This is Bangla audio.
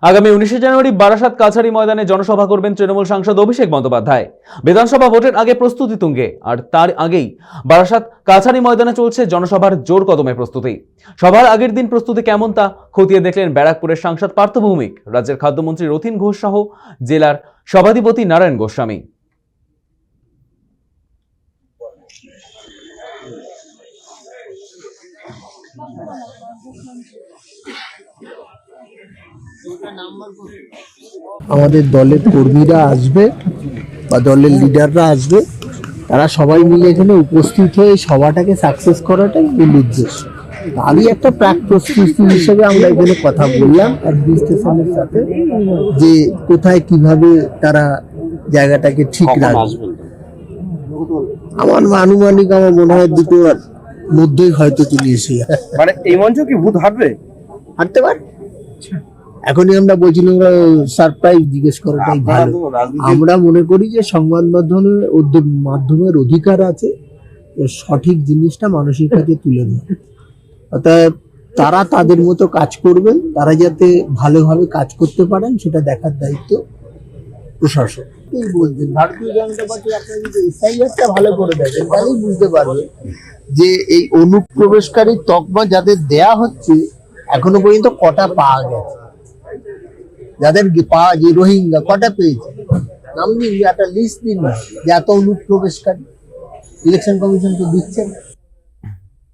আগামী 19শে জানুয়ারি বারাসাত কাছারি ময়দানে জনসভা করবেন তৃণমূল সাংসদ অভিষেক বন্দ্যোপাধ্যায়। বিধানসভা ভোটের আগে প্রস্তুতি তুঙ্গে, আর তার আগেই বারাসাত কাছারি ময়দানে চলছে জনসভার জোর কদমে প্রস্তুতি। সভার আগের দিন প্রস্তুতি কেমন তা খতিয়ে দেখলেন ব্যারাকপুরের সাংসদ পার্থ ভৌমিক, রাজ্যের খাদ্যমন্ত্রী রথীন ঘোষ সহ জেলার সভাধিপতি নারায়ণ গোস্বামী। আমাদের দলের কর্মীরা আসবে বা দলের লিডাররা আসবে, তারা সবাই মিলে এখানে উপস্থিত হয়ে সভাটাকে সাকসেস করাটাই মূল উদ্দেশ্য। আমি একটা প্রাক প্রস্তুতি হিসেবে আমরা এখানে কথা বললাম অ্যাডমিনিস্ট্রেশনের সাথে, যে কোথায় কিভাবে তারা জায়গাটাকে ঠিক রাখবে। আমার আনুমানিক আমার মনে হয় দুটোর মধ্যেই হয়তো তিনি এসে যাবে। মানে এই মঞ্চ কি ভূত হাঁটবে? হাঁটতে পারে। এখনই আমরা বলছিলাম সারপ্রাইজ জিজ্ঞেস করাটাই ভালো। আমরা মনে করি যে সংবাদ মাধ্যমের অধিকার আছে সঠিক জিনিসটা মানুষের কাছে তুলে ধরা। অর্থাৎ তারা তাদের মতো কাজ করবেন, তারা যাতে ভালোভাবে কাজ করতে পারেন সেটা দেখার দায়িত্ব প্রশাসন। এই বলছেন ভারতীয় জনতা পার্টি আপনারা যদি এসআইআরটা ভালো করে দেখেন তাহলেই বুঝতে পারবেন যে এই অনুপ্রবেশকারী তকমা যাদের দেয়া হচ্ছে এখনো পর্যন্ত কটা পাওয়া গেছে, যাদের পাওয়া যে রোহিঙ্গা কটা পেয়েছে, নাম দিন, একটা লিস্ট দিন যে এত অনুপ্রবেশকারী। ইলেকশন কমিশন তো দিচ্ছে না।